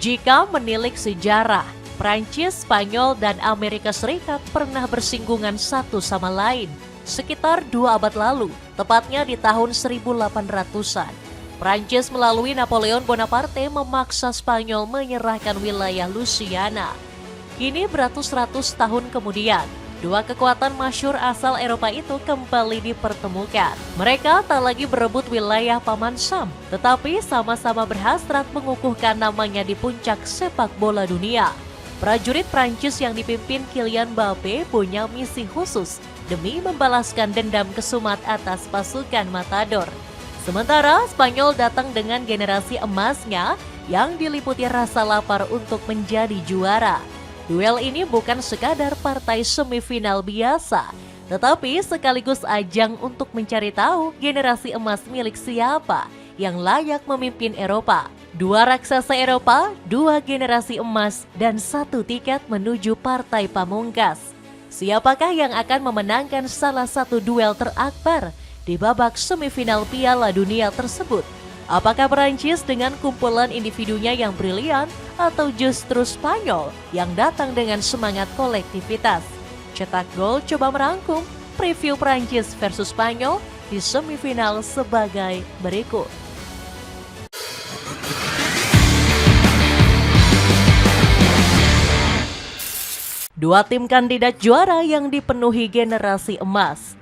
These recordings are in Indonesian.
Jika menilik sejarah, Prancis, Spanyol, dan Amerika Serikat pernah bersinggungan satu sama lain sekitar 2 abad lalu, tepatnya di tahun 1800-an. Prancis melalui Napoleon Bonaparte memaksa Spanyol menyerahkan wilayah Louisiana. Kini beratus-ratus tahun kemudian, dua kekuatan masyhur asal Eropa itu kembali dipertemukan. Mereka tak lagi berebut wilayah Paman Sam, tetapi sama-sama berhasrat mengukuhkan namanya di puncak sepak bola dunia. Prajurit Prancis yang dipimpin Kylian Mbappe punya misi khusus demi membalaskan dendam kesumat atas pasukan Matador. Sementara Spanyol datang dengan generasi emasnya yang diliputi rasa lapar untuk menjadi juara. Duel ini bukan sekadar partai semifinal biasa, tetapi sekaligus ajang untuk mencari tahu generasi emas milik siapa yang layak memimpin Eropa. 2 raksasa Eropa, 2 generasi emas, dan 1 tiket menuju partai pamungkas. Siapakah yang akan memenangkan salah satu duel terakbar di babak semifinal Piala Dunia tersebut? Apakah Prancis dengan kumpulan individunya yang brilian atau justru Spanyol yang datang dengan semangat kolektivitas? Cetak Gol coba merangkum preview Prancis versus Spanyol di semifinal sebagai berikut. Dua tim kandidat juara yang dipenuhi generasi emas.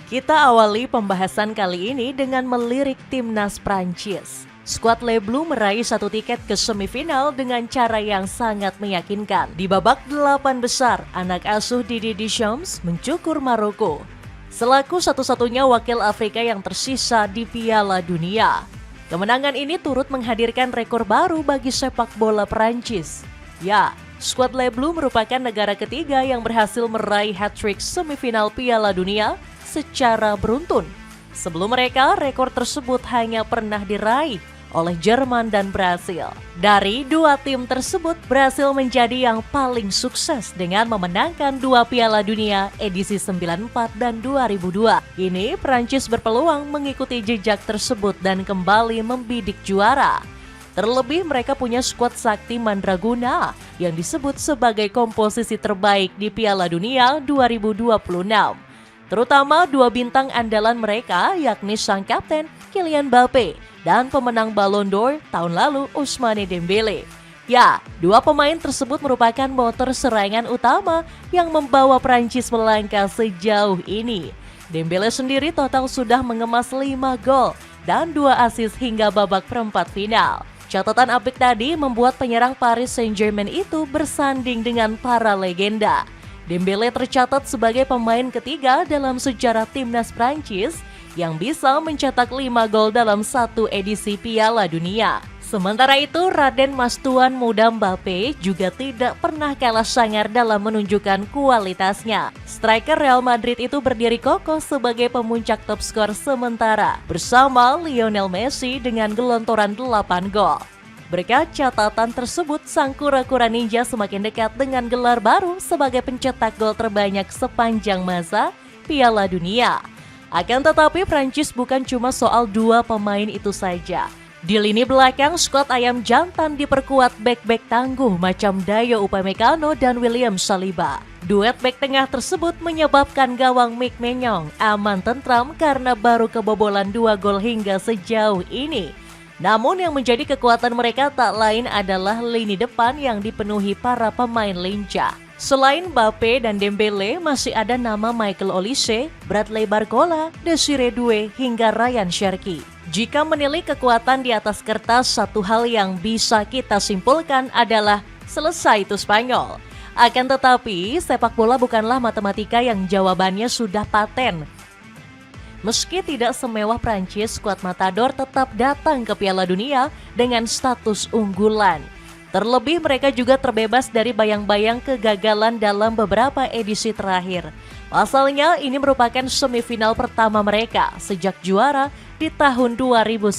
Kita awali pembahasan kali ini dengan melirik timnas Prancis. Skuad Les Bleus meraih 1 tiket ke semifinal dengan cara yang sangat meyakinkan. Di babak 8 besar, anak asuh Didier Deschamps mencukur Maroko selaku satu-satunya wakil Afrika yang tersisa di Piala Dunia. Kemenangan ini turut menghadirkan rekor baru bagi sepak bola Prancis. Ya, skuad Les Bleus merupakan negara ketiga yang berhasil meraih hat-trick semifinal Piala Dunia secara beruntun. Sebelum mereka, rekor tersebut hanya pernah diraih oleh Jerman dan Brasil. Dari 2 tim tersebut, Brasil menjadi yang paling sukses dengan memenangkan 2 Piala Dunia edisi 94 dan 2002. Kini, Prancis berpeluang mengikuti jejak tersebut dan kembali membidik juara. Terlebih mereka punya skuad sakti mandraguna yang disebut sebagai komposisi terbaik di Piala Dunia 2026. Terutama 2 bintang andalan mereka yakni sang kapten Kylian Mbappe dan pemenang Ballon d'Or tahun lalu Ousmane Dembele. Ya, 2 pemain tersebut merupakan motor serangan utama yang membawa Prancis melangkah sejauh ini. Dembele sendiri total sudah mengemas 5 gol dan 2 assist hingga babak perempat final. Catatan apik tadi membuat penyerang Paris Saint-Germain itu bersanding dengan para legenda. Dembele tercatat sebagai pemain ketiga dalam sejarah timnas Prancis yang bisa mencetak 5 gol dalam 1 edisi Piala Dunia. Sementara itu, Raden Mas Tuan muda Mbappe juga tidak pernah kalah sangar dalam menunjukkan kualitasnya. Striker Real Madrid itu berdiri kokoh sebagai pemuncak top skor sementara bersama Lionel Messi dengan gelontoran 8 gol. Berkat catatan tersebut, sang kura-kura ninja semakin dekat dengan gelar baru sebagai pencetak gol terbanyak sepanjang masa Piala Dunia. Akan tetapi Prancis bukan cuma soal 2 pemain itu saja. Di lini belakang, skuad ayam jantan diperkuat bek-bek tangguh macam Dayo Upamecano dan William Saliba. Duet bek tengah tersebut menyebabkan gawang Mick Maignan aman tentram karena baru kebobolan 2 gol hingga sejauh ini. Namun yang menjadi kekuatan mereka tak lain adalah lini depan yang dipenuhi para pemain lincah. Selain Mbappe dan Dembele, masih ada nama Michael Olise, Bradley Barcola, Desiree Doué, hingga Ryan Cherki. Jika menilik kekuatan di atas kertas, satu hal yang bisa kita simpulkan adalah selesai itu Spanyol. Akan tetapi, sepak bola bukanlah matematika yang jawabannya sudah paten. Meski tidak semewah Prancis, skuad Matador tetap datang ke Piala Dunia dengan status unggulan. Terlebih mereka juga terbebas dari bayang-bayang kegagalan dalam beberapa edisi terakhir. Pasalnya ini merupakan semifinal pertama mereka sejak juara di tahun 2010.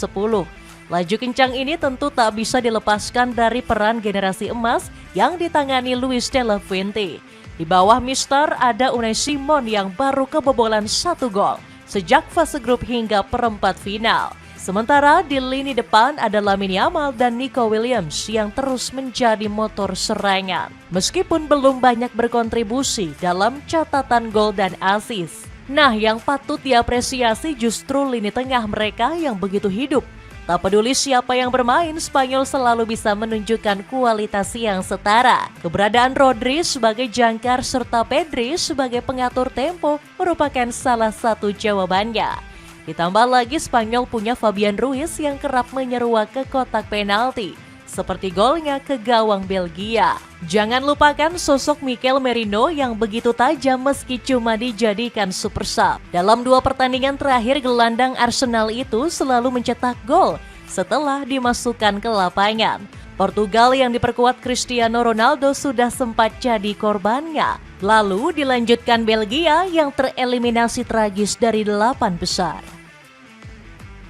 Laju kencang ini tentu tak bisa dilepaskan dari peran generasi emas yang ditangani Luis de la Fuente. Di bawah Mister ada Unai Simon yang baru kebobolan 1 gol sejak fase grup hingga perempat final. Sementara di lini depan ada Lamine Yamal dan Nico Williams yang terus menjadi motor serangan. Meskipun belum banyak berkontribusi dalam catatan gol dan assist. Nah, yang patut diapresiasi justru lini tengah mereka yang begitu hidup. Tak peduli siapa yang bermain, Spanyol selalu bisa menunjukkan kualitas yang setara. Keberadaan Rodri sebagai jangkar serta Pedri sebagai pengatur tempo merupakan salah satu jawabannya. Ditambah lagi Spanyol punya Fabian Ruiz yang kerap menyeruak ke kotak penalti, seperti golnya ke gawang Belgia. Jangan lupakan sosok Mikel Merino yang begitu tajam meski cuma dijadikan super sub. Dalam 2 pertandingan terakhir, gelandang Arsenal itu selalu mencetak gol setelah dimasukkan ke lapangan. Portugal yang diperkuat Cristiano Ronaldo sudah sempat jadi korbannya. Lalu dilanjutkan Belgia yang tereliminasi tragis dari 8 besar.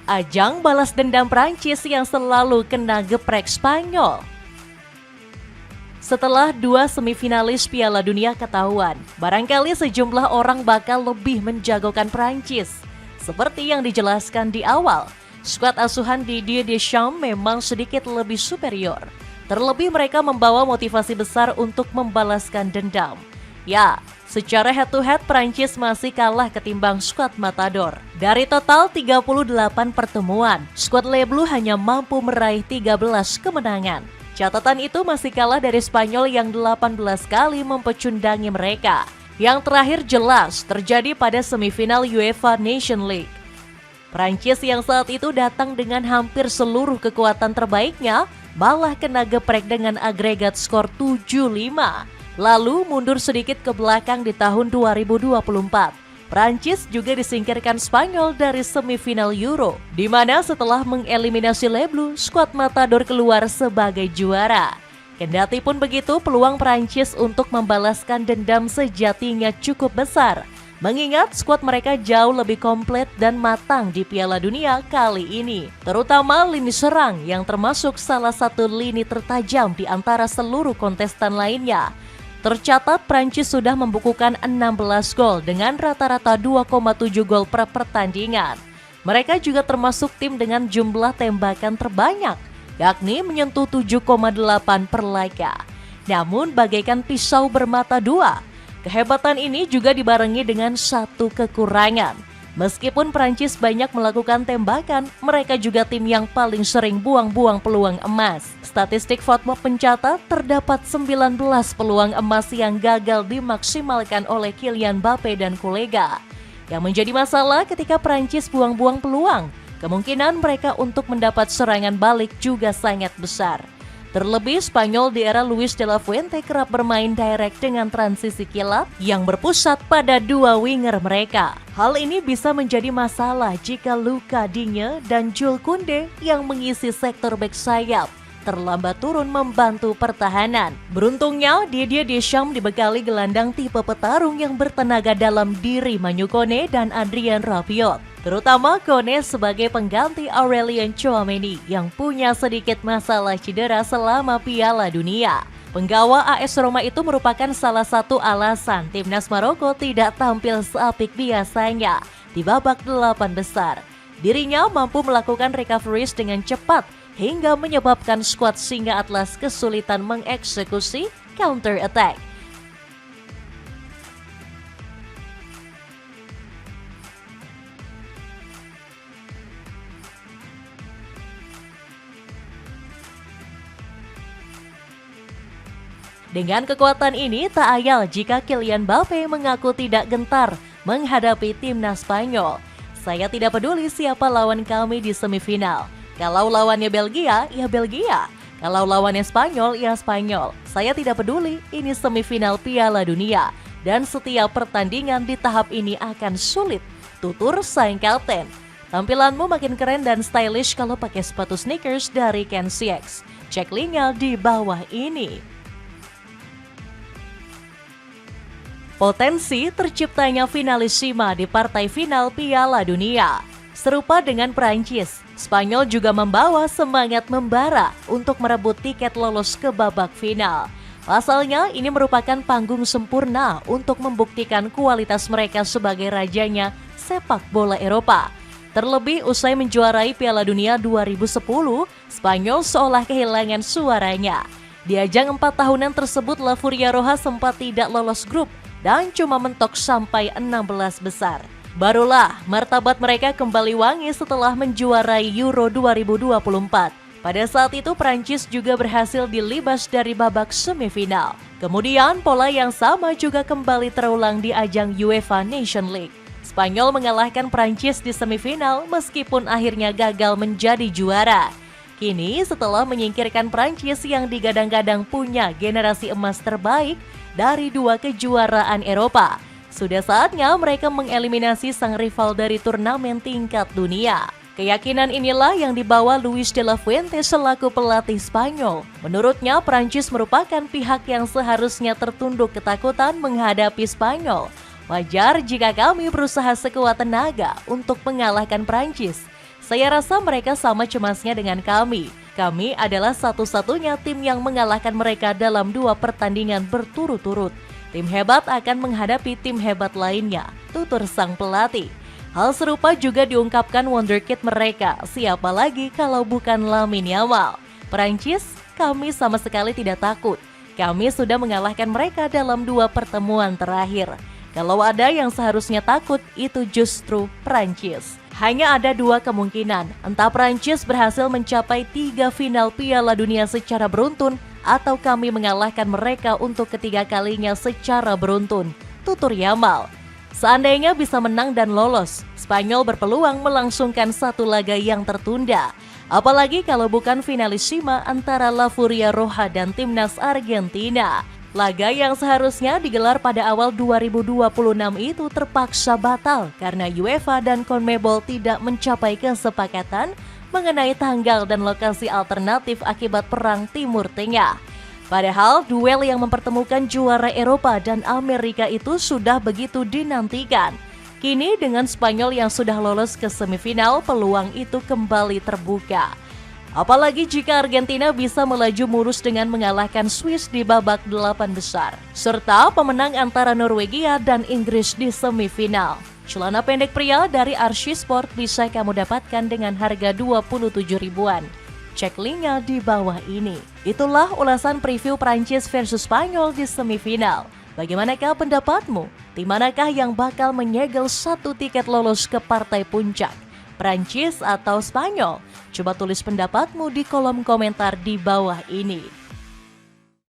Ajang balas dendam Prancis yang selalu kena geprek Spanyol. Setelah 2 semifinalis Piala Dunia ketahuan, barangkali sejumlah orang bakal lebih menjagokan Prancis. Seperti yang dijelaskan di awal, skuad asuhan Didier Deschamps memang sedikit lebih superior. Terlebih mereka membawa motivasi besar untuk membalaskan dendam. Ya, secara head-to-head Prancis masih kalah ketimbang skuad Matador. Dari total 38 pertemuan, skuad Les Bleus hanya mampu meraih 13 kemenangan. Catatan itu masih kalah dari Spanyol yang 18 kali mempecundangi mereka. Yang terakhir jelas terjadi pada semifinal UEFA Nation League. Prancis yang saat itu datang dengan hampir seluruh kekuatan terbaiknya malah kena geprek dengan agregat skor 7-5. Lalu mundur sedikit ke belakang di tahun 2024. Prancis juga disingkirkan Spanyol dari semifinal Euro, di mana setelah mengeliminasi Les Bleus, skuad Matador keluar sebagai juara. Kendati pun begitu, peluang Prancis untuk membalaskan dendam sejatinya cukup besar, mengingat skuad mereka jauh lebih komplit dan matang di Piala Dunia kali ini. Terutama lini serang yang termasuk salah satu lini tertajam di antara seluruh kontestan lainnya. Tercatat Prancis sudah membukukan 16 gol dengan rata-rata 2,7 gol per pertandingan. Mereka juga termasuk tim dengan jumlah tembakan terbanyak, yakni menyentuh 7,8 per laga. Namun bagaikan pisau bermata dua, kehebatan ini juga dibarengi dengan satu kekurangan. Meskipun Prancis banyak melakukan tembakan, mereka juga tim yang paling sering buang-buang peluang emas. Statistik FOTMOB mencatat terdapat 19 peluang emas yang gagal dimaksimalkan oleh Kylian Mbappe dan kolega. Yang menjadi masalah ketika Prancis buang-buang peluang, kemungkinan mereka untuk mendapat serangan balik juga sangat besar. Terlebih Spanyol di era Luis de la Fuente kerap bermain direct dengan transisi kilat yang berpusat pada 2 winger mereka. Hal ini bisa menjadi masalah jika Luka Digne dan Jules Koundé yang mengisi sektor bek sayap terlambat turun membantu pertahanan. Beruntungnya Didier Deschamps dibekali gelandang tipe petarung yang bertenaga dalam diri Manu Kone dan Adrien Rabiot. Terutama Kone sebagai pengganti Aurelien Tchouaméni yang punya sedikit masalah cedera selama Piala Dunia. Penggawa AS Roma itu merupakan salah satu alasan timnas Maroko tidak tampil seapik biasanya di babak 8 besar. Dirinya mampu melakukan recovery dengan cepat hingga menyebabkan skuad Singa Atlas kesulitan mengeksekusi counter attack. Dengan kekuatan ini, tak ayal jika Kylian Mbappe mengaku tidak gentar menghadapi timnas Spanyol. Saya tidak peduli siapa lawan kami di semifinal. Kalau lawannya Belgia, ya Belgia. Kalau lawannya Spanyol, ya Spanyol. Saya tidak peduli, ini semifinal Piala Dunia. Dan setiap pertandingan di tahap ini akan sulit. Tutur sang kapten. Tampilanmu makin keren dan stylish kalau pakai sepatu sneakers dari CanCX. Cek linknya di bawah ini. Potensi terciptanya finalisima di partai final Piala Dunia. Serupa dengan Prancis, Spanyol juga membawa semangat membara untuk merebut tiket lolos ke babak final. Pasalnya, ini merupakan panggung sempurna untuk membuktikan kualitas mereka sebagai rajanya sepak bola Eropa. Terlebih usai menjuarai Piala Dunia 2010, Spanyol seolah kehilangan suaranya. Di ajang 4 tahunan tersebut, La Furia Roja sempat tidak lolos grup dan cuma mentok sampai 16 besar. Barulah martabat mereka kembali wangi setelah menjuarai Euro 2024. Pada saat itu Prancis juga berhasil dilibas dari babak semifinal. Kemudian pola yang sama juga kembali terulang di ajang UEFA Nation League. Spanyol mengalahkan Prancis di semifinal meskipun akhirnya gagal menjadi juara. Kini setelah menyingkirkan Prancis yang digadang-gadang punya generasi emas terbaik dari 2 kejuaraan Eropa, sudah saatnya mereka mengeliminasi sang rival dari turnamen tingkat dunia. Keyakinan inilah yang dibawa Luis de la Fuente selaku pelatih Spanyol. Menurutnya, Prancis merupakan pihak yang seharusnya tertunduk ketakutan menghadapi Spanyol. Wajar jika kami berusaha sekuat tenaga untuk mengalahkan Prancis. Saya rasa mereka sama cemasnya dengan kami. Kami adalah satu-satunya tim yang mengalahkan mereka dalam 2 pertandingan berturut-turut. Tim hebat akan menghadapi tim hebat lainnya, tutur sang pelatih. Hal serupa juga diungkapkan wonderkid mereka, siapa lagi kalau bukan Lamine Yamal. Prancis, kami sama sekali tidak takut. Kami sudah mengalahkan mereka dalam 2 pertemuan terakhir. Kalau ada yang seharusnya takut, itu justru Prancis. Hanya ada 2 kemungkinan, entah Prancis berhasil mencapai 3 final Piala Dunia secara beruntun, atau kami mengalahkan mereka untuk ketiga kalinya secara beruntun, tutur Yamal. Seandainya bisa menang dan lolos, Spanyol berpeluang melangsungkan 1 laga yang tertunda. Apalagi kalau bukan finalissima antara La Furia Roja dan timnas Argentina. Laga yang seharusnya digelar pada awal 2026 itu terpaksa batal karena UEFA dan CONMEBOL tidak mencapai kesepakatan mengenai tanggal dan lokasi alternatif akibat Perang Timur Tengah. Padahal duel yang mempertemukan juara Eropa dan Amerika itu sudah begitu dinantikan. Kini dengan Spanyol yang sudah lolos ke semifinal, peluang itu kembali terbuka. Apalagi jika Argentina bisa melaju mulus dengan mengalahkan Swiss di babak 8 besar, serta pemenang antara Norwegia dan Inggris di semifinal. Celana pendek pria dari Archie Sport bisa kamu dapatkan dengan harga 27 ribuan. Cek linknya di bawah ini. Itulah ulasan preview Prancis versus Spanyol di semifinal. Bagaimanakah pendapatmu? Tim manakah yang bakal menyegel 1 tiket lolos ke partai puncak? Prancis atau Spanyol? Coba tulis pendapatmu di kolom komentar di bawah ini.